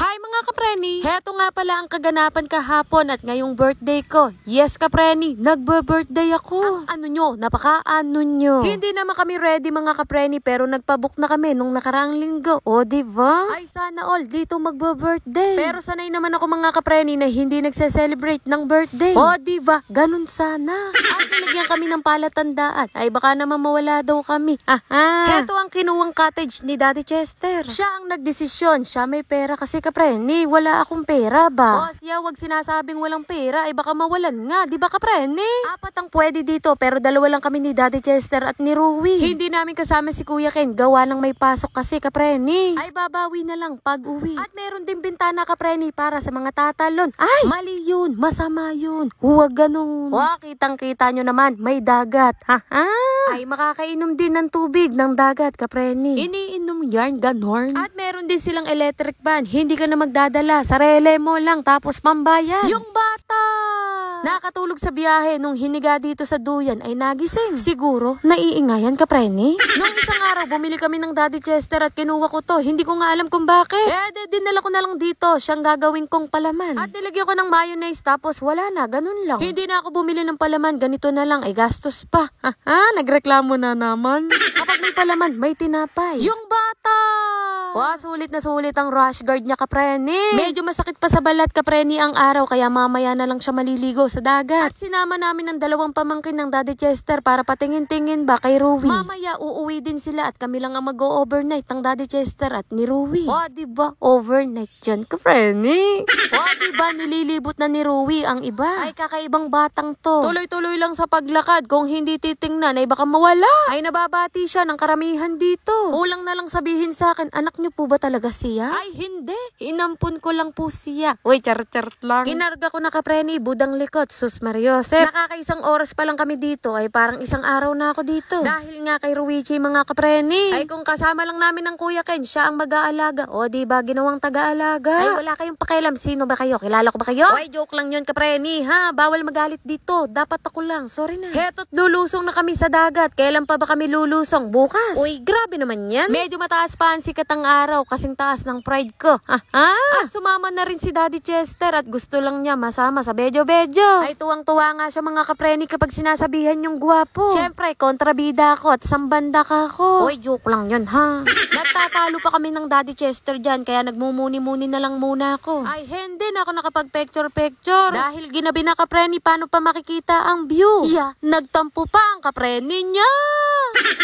Hi mga kapreni! Heto nga pala ang kaganapan kahapon at ngayong birthday ko. Yes kapreni, nagbe-birthday ako. Ano nyo? Napaka-ano nyo? Hindi naman kami ready mga kapreni pero nagpabook na kami nung nakaraang linggo. O diba? Ay sana all dito magbe-birthday. Pero sanay naman ako mga kapreni na hindi nagse-celebrate ng birthday. O diba? Ganun sana. At nilagyan kami ng palatandaan. Ay baka naman mawala daw kami. Heto ang kinuwang cottage ni Daddy Chester. Siya ang nagdesisyon. Siya may pera kasi kapreni, wala akong pera ba? O siya, wag sinasabing walang pera, ay baka mawalan nga, di ba kapreni? 4 ang pwede dito, pero 2 lang kami ni Daddy Chester at ni Rui. Hindi namin kasama si Kuya Ken, gawa lang may pasok kasi kapreni. Ay babawi na lang pag uwi. At meron din bintana kapreni para sa mga tatalon. Ay, mali yun, masama yun. Huwag ganun. O, kitang-kita nyo naman, may dagat. Ay, makakainom din ng tubig ng dagat kapreni. Iniinom yarn, ganorn. At meron din silang electric fan, hindi ka na magdadala, sarele mo lang tapos pambayan. Yung bata! Nakatulog sa biyahe nung hiniga dito sa duyan ay nagising. Siguro, naiingayan ka, preni? Nung isang araw, bumili kami ng Daddy Chester at kinuha ko to. Hindi ko nga alam kung bakit. Dinala ko na lang dito. Siyang gagawin kong palaman. At nilagyan ko ng mayonnaise tapos wala na, ganun lang. Hindi na ako bumili ng palaman, ganito na lang, ay gastos pa. Nagreklamo na naman. Kapag may palaman, may tinapay. Yung bata! Wow, sulit na sulit ang rash guard niya, kapreni. Medyo masakit pa sa balat, kapreni, ang araw, kaya mamaya na lang siya maliligo sa dagat. At sinama namin ng 2 pamangkin ng Daddy Chester para patingin-tingin ba kay Rui. Mamaya uuwi din sila at kami lang ang mag-o-overnight ng Daddy Chester at ni Rui. O, diba? Overnight dyan, kapreni. O, diba? Nililibot na ni Rui ang iba. Ay, kakaibang batang to. Tuloy-tuloy lang sa paglakad. Kung hindi titingnan, ay baka mawala. Ay, nababati siya ng karamihan dito. Kulang na lang sabihin sa akin, anak niyo po ba talaga siya? Ay, hindi. Inampun ko lang po siya. Uy, charot-charot lang. Kinarga ko na kapreni, budang likot, sus Mariosep. Nakakaisang oras pa lang kami dito, ay parang isang araw na ako dito. Dahil nga kay Ruichi, mga kapreni. Ay, kung kasama lang namin ng Kuya Ken, siya ang mag-aalaga. O, diba, ginawang taga-alaga. Ay, wala kayong pakialam. Sino ba kayo? Kilala ko ba kayo? Ay, joke lang yun, kapreni, ha? Bawal magalit dito. Dapat ako lang. Sorry na. Heto't lulusong na kami sa dagat. Kailan pa ba kami lulusong? Bukas. Uy, grabe naman yan. Medyo mataas pa ang sikat ng araw kasing taas ng pride ko. At sumama na rin si Daddy Chester at gusto lang niya masama sa bedyo-bedyo. Ay tuwang-tuwa nga siya mga kapreni kapag sinasabihan yung gwapo. Siyempre, kontrabida ako at sambanda ka ako. Uy, joke lang yun, ha? Nagtatalo pa kami ng Daddy Chester dyan kaya nagmumuni-muni na lang muna ako. Ay, hindi na ako nakapag-picture-picture. Dahil ginabi na kapreni, paano pa makikita ang view? Yeah, nagtampo pa ang kapreni niya.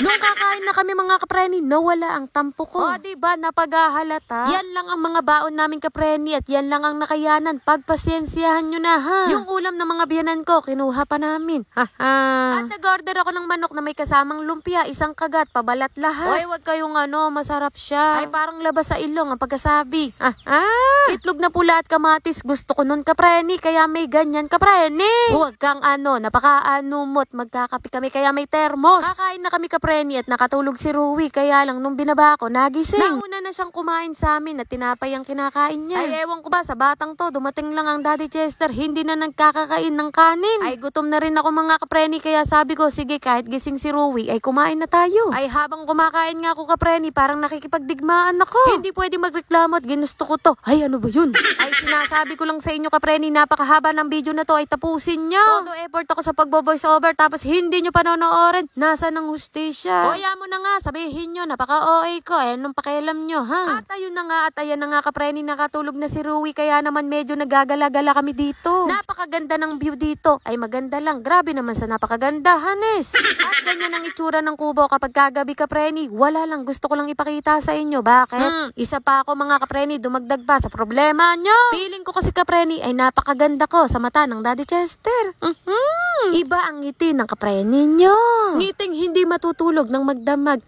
Nung kakain na kami mga kapreni, nawala ang tampo ko. O, diba, napaghahalata? Yan lang ang mga baon namin kapreni at yan lang ang nakayanan. Pagpasensyahan nyo na, ha? Yung ulam ng mga biyanan ko, kinuha pa namin. At nag-order ako ng manok na may kasamang lumpia, isang kagat, pabalat lahat. Oy, wag kayong masarap siya. Ay, parang labas sa ilong ang pagkasabi. Itlog na pula at kamatis, gusto ko nun kapreni, kaya may ganyan kapreni. Huwag kang napaka-anumot, magkakapi kami kaya may termos. Kakain na kami kapreni at nakatulog si Rui, kaya lang nung binaba ko, nagising. Nauna na siyang kumain sa amin at tinapay ang kinakain niya. Ay, ewan ko ba, sa batang to, dumating lang ang Daddy Chester, hindi na nagkakakain ng kanin. Ay, gutom na rin ako mga kapreni, kaya sabi ko, sige, kahit gising si Rui, ay kumain na tayo. Ay, habang kumakain nga ako kapreni, parang nakikipagdigmaan ako. Hindi pwede magreklamo at ginusto ko to. Ay, ano ba yun? Ay, sinasabi ko lang sa inyo kapreni, napakahaba ng video na to, ay tapusin nyo. Todo effort ako sa pagbo-voice over, tapos hindi nyo panonoorin. Nasa ng hustisya? O, mo na nga, sabihin nyo, napaka-OA ko, anong pakialam nyo, ha? At ayun na nga, at ayan na nga kapreni, nakatulog na si Rui, kaya naman medyo nagagala-gala kami dito. Napakaganda ng view dito. Ay, maganda lang. Grabe naman sa napakaganda, Hanes. At ganyan ang itsura ng kubo kapag kagabi kapreni. Wala lang, gusto ko lang ipakita sa inyo. Bakit? Isa pa ako mga kapreni, dumagdag pa sa problema nyo. Feeling ko kasi kapreni ay napakaganda ko sa mata ng Daddy Chester. Iba ang ngiti ng kapreni nyo. Ngiting hindi matutulog ng magdamag.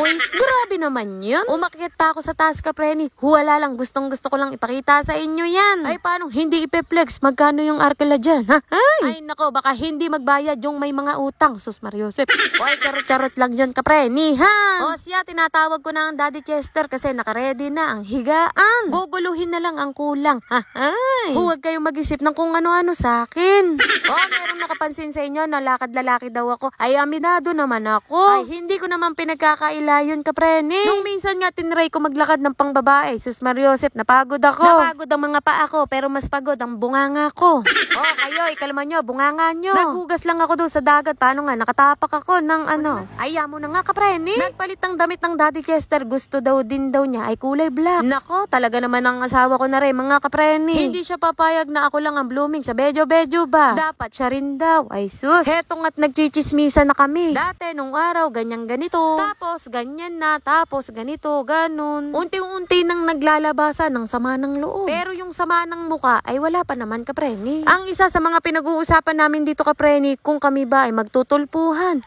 Uy, grabe naman yun. Umakyat pa ako sa taas kapreni. Wala lang, gustong gusto ko lang ipakita sa inyo yan. Ay, paano hindi ipeplex? Magkano yung arkela dyan? Ha? Ay, nako, baka hindi magbayad yung may mga utang. Sus Mariosep. Uy, charot-charot lang yun kapreni, ha? O siya, tinatawag ko na ang Daddy Chester kasi nakaredy na ang higaan. Guguluhin na lang ang kulang. Ha? Huwag kayong mag-isip ng kung ano-ano sa akin. O, merong nakapansin sa inyo na lakad-lalaki daw ako. Ay, aminado naman ako. Ay, hindi ko naman pinagkakaila yun kapreni. Nung minsan nga tinry ko maglakad ng pangbabae, sus Mariosep, napagod ako. Napagod ang mga paa ko, pero mas pagod ang bunganga ko. O, kayo, ikalma nyo, bunganga nyo. Naghugas lang ako doon sa dagat. Paano nga, nakatapak ako ng ano. Ay, mo na nga kapreni. Nagpalit ng damit ng Daddy Chester. Gusto daw din daw niya ay kulay black. Nako, talaga naman ang asawa ko na rin, mga kapreni. Hindi siya papayag na ako lang ang blooming sa bedyo-bedyo ba. Dapat siya rin daw. Ay sus, hetong at nagchichismisa na kami. Dati nung araw, ganyan ganito. Tapos ganyan na, tapos ganito, ganun. Unti-unti nang naglalabasa ng sama ng loob. Pero yung sama ng muka ay wala pa naman kapreni. Ang isa sa mga pinag-uusapan namin dito kapreni, kung kami ba ay magtutulpuhan.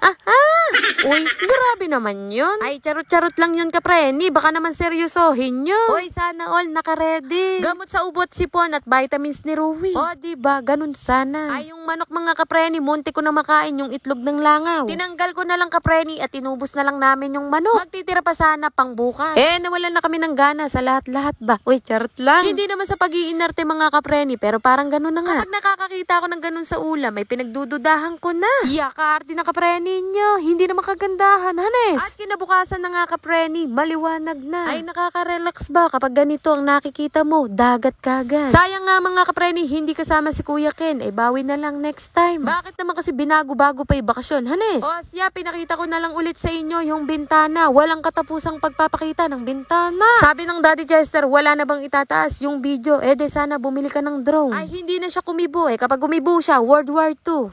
Uy, grabe naman yun. Ay, charot-charot lang yun kapreni. Baka naman seryosohin nyo. Uy, sana all naka-ready. Gamot sa ubot, sipon at vitamins ni Ruwi. O, diba? Ganun sana. Ay, yung manok mga kapreni, munti ko na makain yung itlog ng langaw. Tinanggal ko na lang kapreni at inubos na lang namin yung manok. Magtitira pa sana pang bukas. Nawalan na kami ng gana sa lahat-lahat ba? Uy, charot lang. Hindi naman sa pag-iinarte mga kapreni, pero parang ganun na nga. Kapag nakakakita ako ng ganun sa ulam, ay pinagdududahan ko na. Kaarte na kapreni nyo. Hindi na makagandahan, hanes. At kinabukasan na nga kapreni, maliwanag na. Ay, nakaka-relax ba kapag ganito ang nakikita mo? Dagat kagad. Sayang nga mga kapreni, hindi kasama si Kuya Ken. Bawi na lang next time. Bakit naman kasi binago-bago pa yung bakasyon, hanes? O siya, pinakita ko na lang ulit sa inyo yung bintana. Walang katapusang pagpapakita ng bintana. Sabi ng Daddy Chester, wala na bang itataas yung video? De sana bumili ka ng drone. Ay, hindi na siya kumibo kapag kumibo siya, World War II.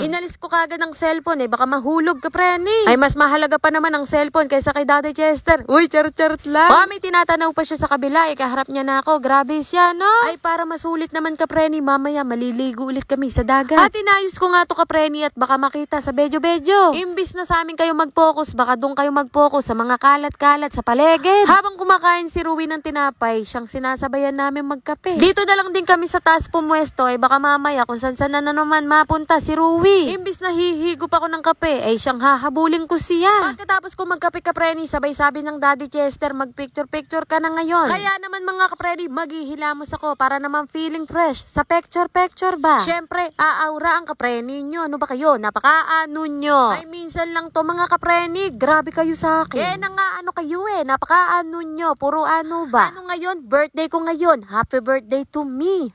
Inalis ko kagad ng cellphone baka mahulog ka preni. Ay, mas mahalaga pa naman ang cellphone kaysa kay Daddy Chester. Uy, charot-charot lang. May tinatanaw pa siya sa kabila kaharap niya na ako. Grabe siya, no? Ay, para masulit naman ka preni, mamaya maliligo ulit kami sa dagat. At inayos ko nga to ka preni at baka makita sa bedyo-bedyo. Imbis na sa amin kayo mag-focus, baka doon kayo mag-focus sa mga kalat-kalat sa paligid. Habang kumakain si Ruwi ng tinapay, siyang sinasabayan namin magkape. Dito na lang din kami sa taas pumuesto, baka mamaya kung saan na naman mapunta si Ruwi. Imbis na hihigop ako ng kape, siyang hahabulin ko siya. Pagkatapos ko magkape ka preni, sabay sabi ng Daddy Chester, mag-picture-picture ka na ngayon. Kaya naman mga kapreni, maghihilamos ako para naman feeling fresh sa picture-picture ba? Syempre, aaura ang kapreni nyo. Ano ba kayo? Napaka-ano nyo. Ay, minsan lang to mga kapreni. Grabe kayo sa akin. Na nga ano kayo napaka-ano nyo. Puro ano ba? Ano ngayon? Birthday ko ngayon. Happy birthday to me.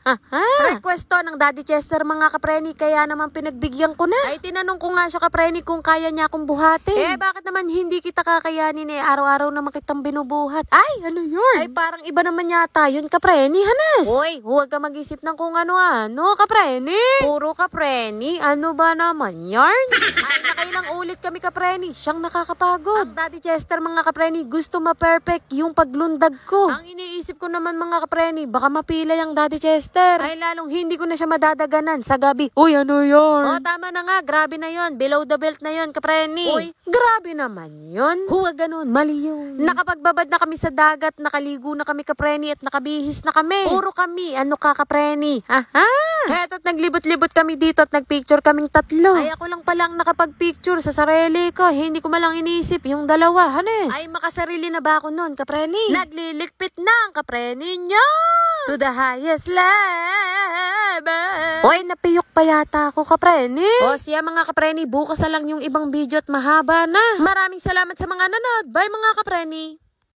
Request to ng Daddy Chester mga kapreni, kaya naman pinagbigyan ko na. Ay, tinanong ko nga siya kapreni kung kaya niya akong buhatin. Bakit naman hindi kita kakayanin araw-araw naman kitang binubuhat? Ay, ano yun? Ay, parang iba naman yata yun kapreni, hanes. Uy, huwag ka mag-isip ng kung ano-ano kapreni. Puro kapreni, ano ba naman yarn? Ay, nakailang ulit kami kapreni, siyang nakakapagod. Ang Daddy Chester mga kapreni, gusto ma-perfect yung paglundag ko. Ang iniisip ko naman mga kapreni, baka mapilay ang Daddy Chester. Ay, lalong hindi ko na siya madadaganan sa gabi. Uy, ano yarn? O, tama na nga, grabe na yon. Below the belt na yon kapreni. Uy, grabe naman yon. Huwag ganun, mali yun. Nakapagbabad na kami sa dagat, nakaligo na kami kapreni at nakabihis na kami. Puro kami, ano ka kapreni? Eto't naglibot-libot kami dito at nagpicture kaming tatlo. Ay, ako lang palang nakapag-picture sa sarili ko. Hindi ko malang iniisip yung dalawa, hanes. Ay, makasarili na ba ako nun, kapreni? Naglilikpit na ang kapreni niya. To the highest level. Uy, napiyok pa yata ako, kapreni. O siya mga kapreni, bukas na lang yung ibang video at mahaba na. Maraming salamat sa mga nanood. Bye mga kapreni.